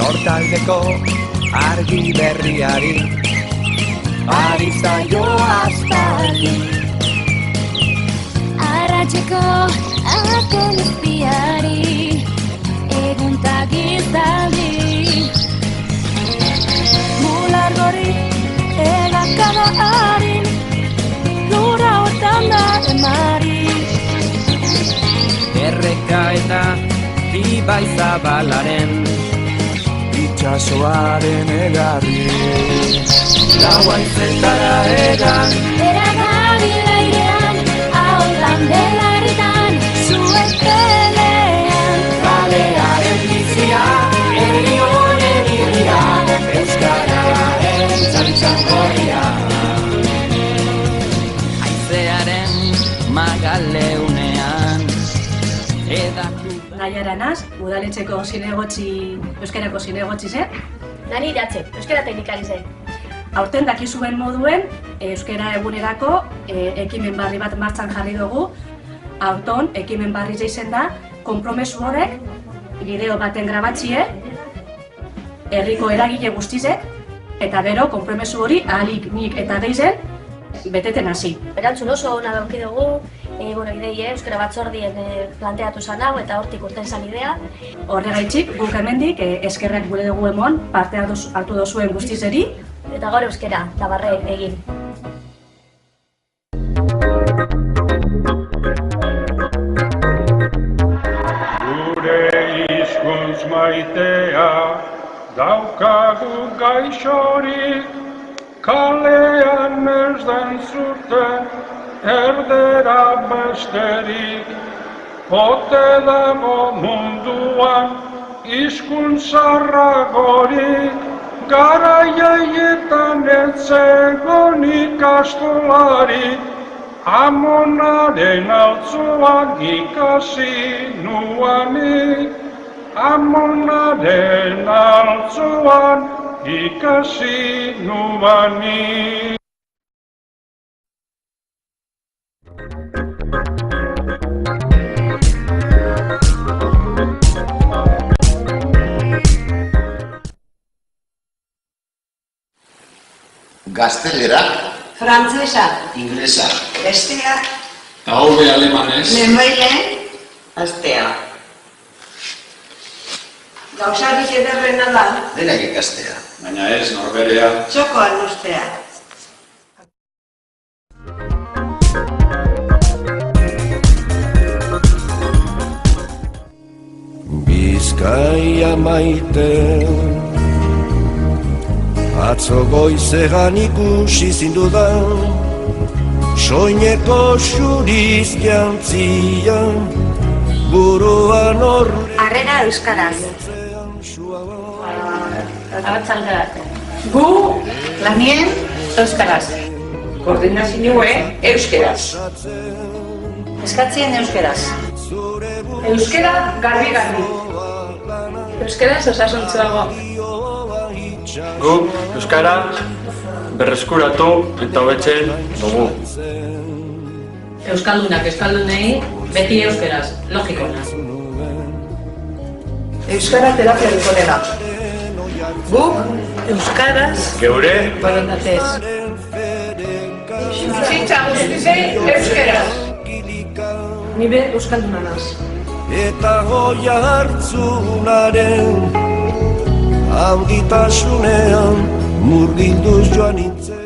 Nortaldeko argi berriari ari zaio aspaldi. Arratxeko azken izpiari eguntak izaldi. Mular gorik egakada harin lura hortan da emari. Erreka eta ibai zabalaren itxasoaren egarri. Gaua izetara egan Eragari leirean, ahotan belarritan, zuen pelean. Balearen bizia, herri honen irria, euskararen txantxangorria. Haizearen magaleunean edatu. Naiara naz, udaletxeko euskarako zinegotzi zen. Nani iratxe, euskara teknikari zen. Aurten dakizuen moduen, euskara egunerako ekimen barri bat martxan jarri dugu. Aurton, ekimen barri izen da, konpromesu horrek, bideo baten grabatxie, herriko eragile guztizek, eta gero, konpromesu hori ahalik nik eta geizen, beteten hasi. Erantzun oso ona dauki dugu, idei euskara batzordien planteatu zan hau eta hortik urten zan idea. Horregaitxik, guk hemendik eskerrak gure dugu emon, parte hartu dozuen guztizeri. Eta gaur euskara, tabarre egin. Gure hizkuntz maitea daukagu gaixorik, kalean ez den zuten erdera besterik. Ote dago munduan hizkuntzarragorik, garaiaietan ez zegoen ikastolarik. Amonaren altzuan ikasi nuanik, amonaren altzuan ikasi nuanik. Gaztelera, Frantzesa, inglesa, bestea, eta hobe alemanez. lehenbailen, astea. Gauzarik ederrena da, Denak ikastea, baina ez norberea. txokoan ustea. Bizkaia maite, atzo goizegan ikusi zindudan, soineko xuriz jantzian, buruan horri. Harrera euskaraz. Arratsaldeak. Gu lanien euskaraz. Koordinazioe euskeraz. Eskatzien euskeraz. Euskera garbi-garbi. Euskaraz osasuntsuago. Guk euskara berreskuratu eta hobetzen dugu. Euskaldunak euskaldunei beti euskeraz, logikoena. Euskara terapiariko dela. Guk euskaraz Geure borondatez. Bizitza guztizei euskeraz. Ni be euskalduna naz. Eta goia hartzunaren handitasunean murgilduz joan nintzen.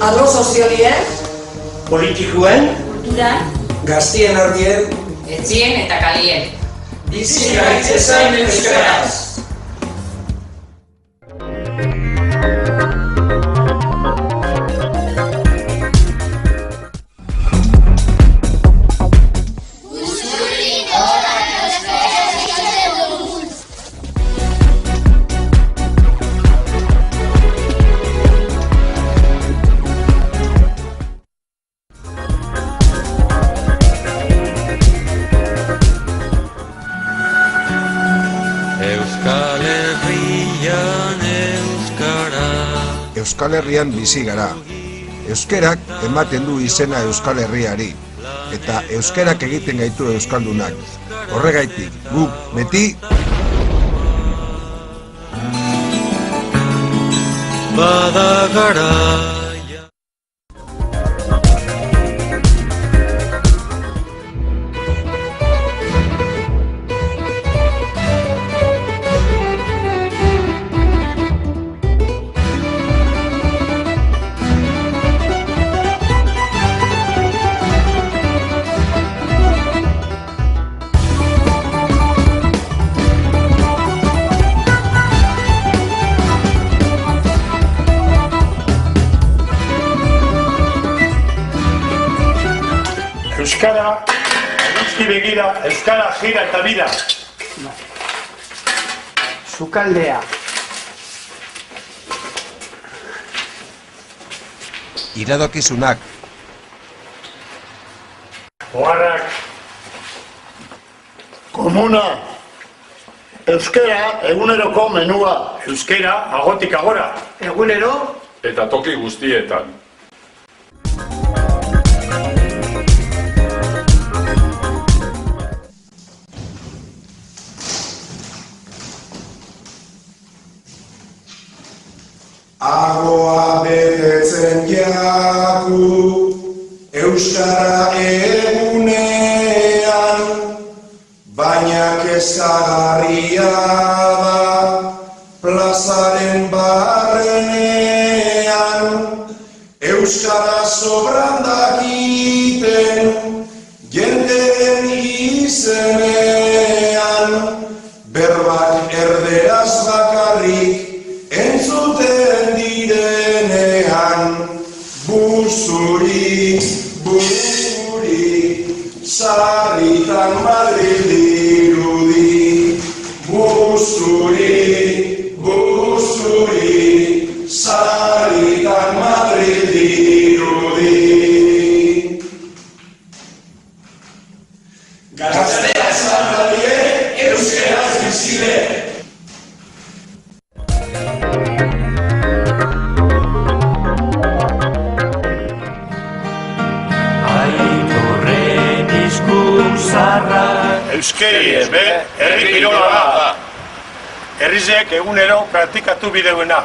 arlo sozialien, politikoen, kulturan, gaztien ardien, etzien eta kalien. Bizi gaitzezen euskaraz. Euskal Herrian bizi gara. Euskerak ematen du izena Euskal Herriari, eta euskerak egiten gaitu euskaldunak. Horregaitik, guk beti bada gara. Euskara, eguzki begira, euskara jira eta bira. Sukaldea. iradokizunak. Oharrak. Komuna. Euskera eguneroko menua. Euskera agotik agora. Egunero. Eta toki guztietan. Agoa betetzen jaku, euskara egunean, baina kezagarria da, plazaren barrenean, euskara sobran dakiten, jendeen izenean, berbak erderaz bakarrik, entzuten direnean, buzuri, sarritan Madrid dirudi. Buzuri, sarritan Madrid dirudi. Gaztea zardadie, euskeraz bizile. Euskeri ez be, herri kirola da. Herrizek egunero praktikatu bideuena.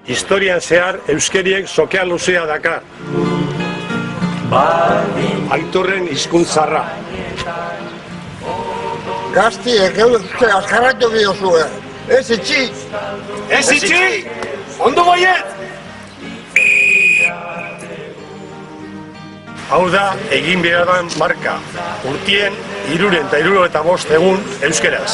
Historian zehar euskeriek sokea luzea dakar. Aitorren hizkuntzarra. Gaztiek euskaraz jarraitu biozue. Ez itxi! Ez itxi! Ondo baiet! Hau da, egin behar marka. Urtien, 375 egun euskeraz.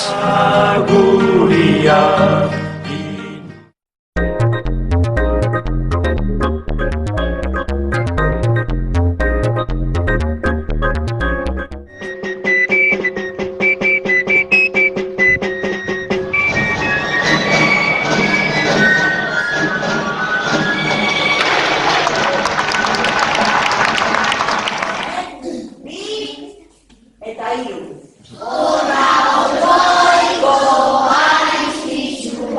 Eta hiru. Ona otoiko arizkizu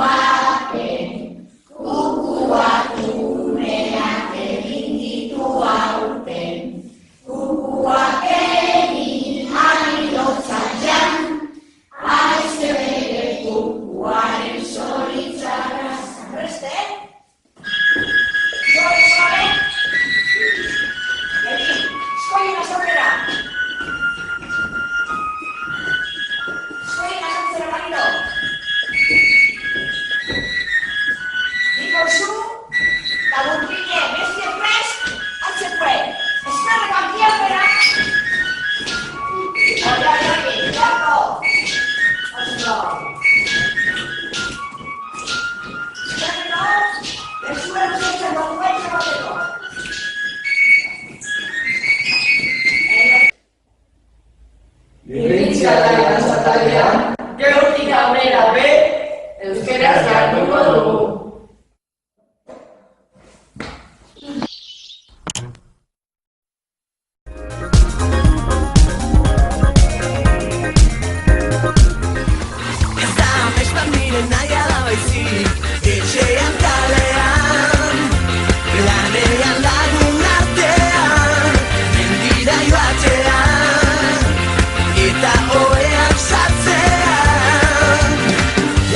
euskaraz jardungo dugu. Etxean kalean, lanean lagun artean, mendira joatean, eta ohean sartzean.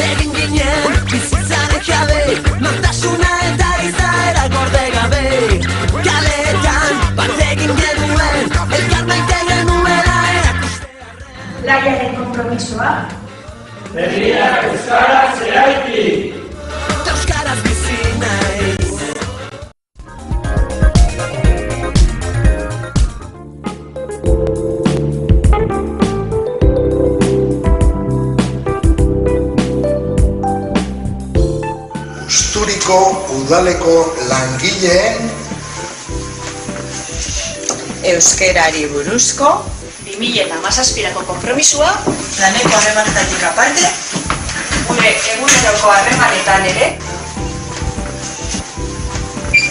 Egin ginen bizitzaren jabe, nortasuna eta izaera gorde gabe. Kaleetan bat egin genuen, elkar maite genuela erakustea. Laiaren konpromisoa. Herriak euskaraz eraiki! Euskaraz bizi naiz. Usturiko udaleko langileen euskerari buruzko 2017ko konpromisua laneko harremanetatik aparte gure eguneroko harremanetan ere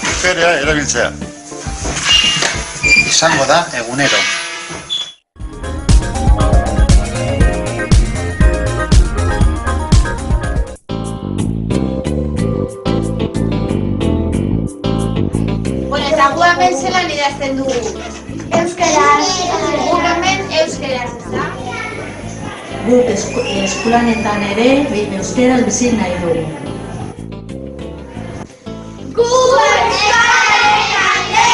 Euskerea erabiltzea. Izango da egunero. Eta gu hemen zelan idazten dugu? Euskaraz. Gu hemen euskaraz, ezta? Guk eskulanetan ere euskaraz bizi nahi dugu. Gu euskararen alde!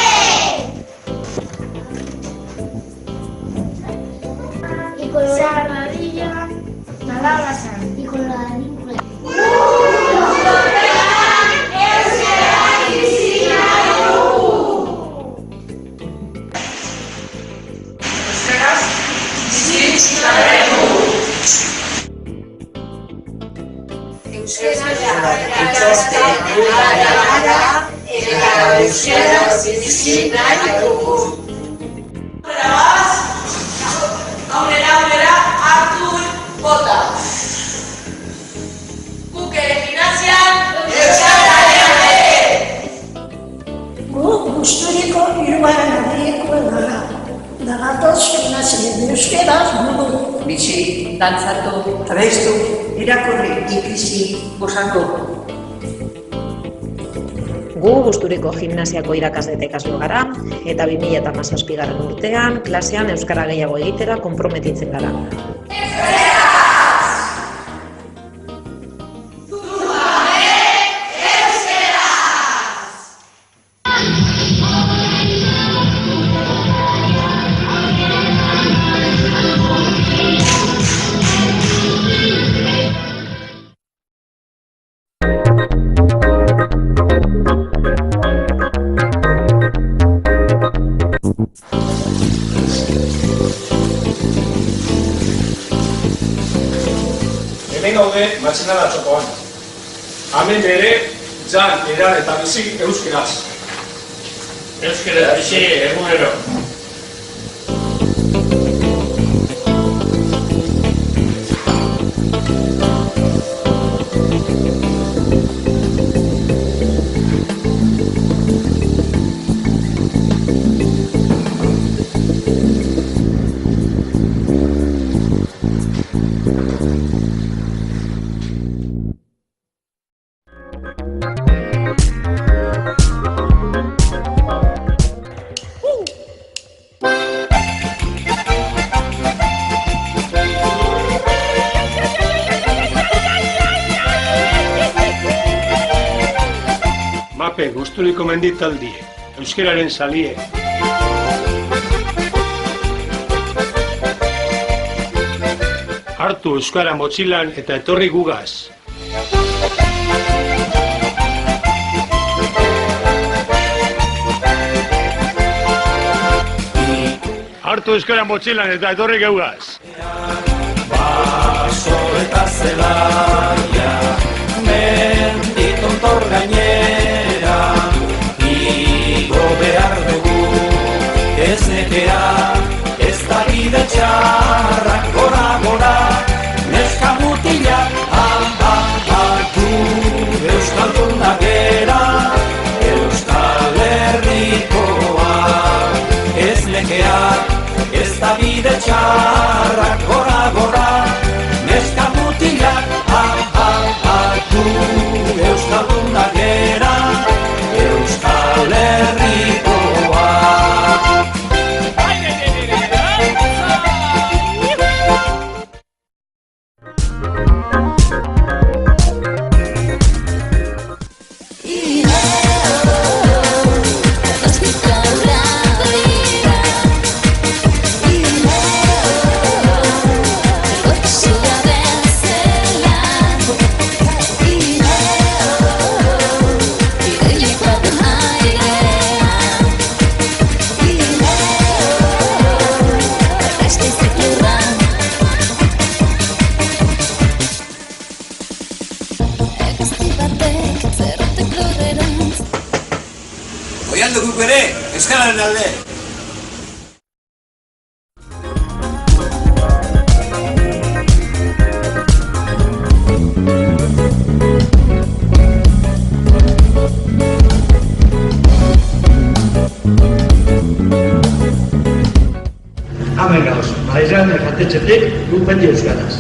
Y con la armadilla, nada más. Y con la niña. Aurrera, Artur, bota. Guk ere gimnasian, euskararen alde! Gu guzturiko hirugarren herriekoa gara. Dagatoz gimnasian euskaraz dugu. Bizi, dantzatu, abestu, irakurri, ikisi, gozatu. Gu Gusturiko gimnasiako irakasle eta ikasle gara eta 2017 urtean klasean euskara gehiago egitera konprometitzen gara. Hemen gaude matxinada txokoan. Hemen ere, jan, eran eta bizi euskeraz. Euskara bizi egunero. Mape Gusturiko menditaldie, euskararen salie. Hartu euskara motxilan eta etorri gugaz. Hartu euskara motxilan eta etorri gugaz. Baso eta zelaia, menditontor gainera, igo behar dugu, ez nekea, ez da bide txarrak gora, neska mutila, gora, neska mutilak, gu euskaldunak gera, Euskal Herrikoa. Oian dukuk ere, euskararen alde. Hemen gauz, maizan jatetxetik guk beti euskaraz.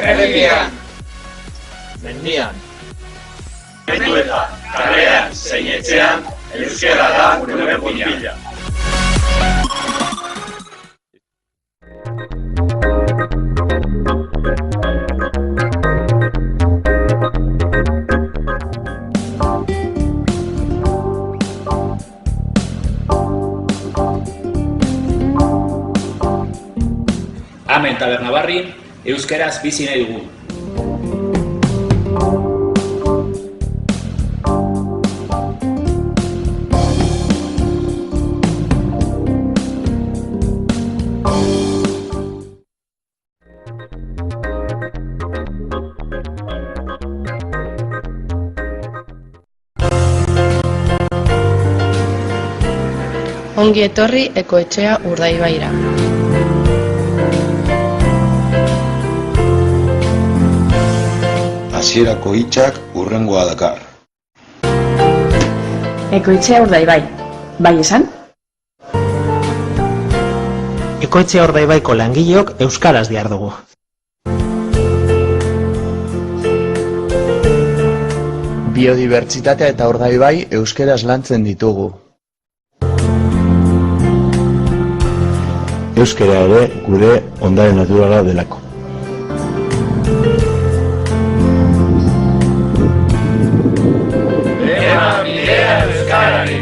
Errepidean, mendian, metuetan, kalean, zein etxean, euskara da gure gurpila. Hemen Taberna Barrin, euskaraz bizi nahi dugu. Ongi etorri Ekoetxea Urdaibaira. Hasierako hitzak hurrengoa dakar. Ekoetxea Urdaibai, bai esan? Ekoetxea Urdaibaiko langileok euskaraz dihardugu. Biodibertsitatea eta Urdaibai euskaraz lantzen ditugu. Euskara ere gure ondare naturala delako. Eman bidea euskarari.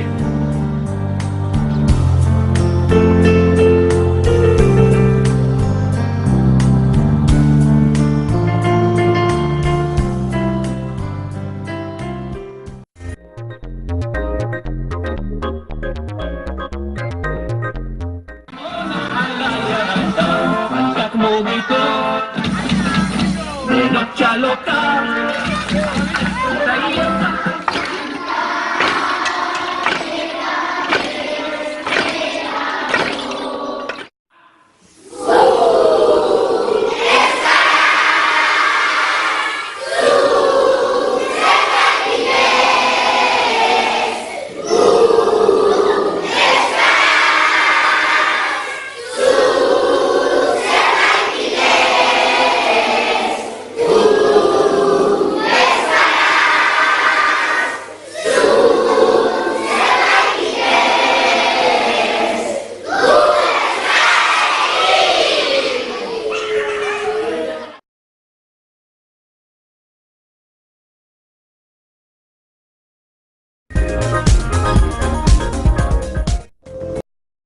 Mugitu, denok txaloka,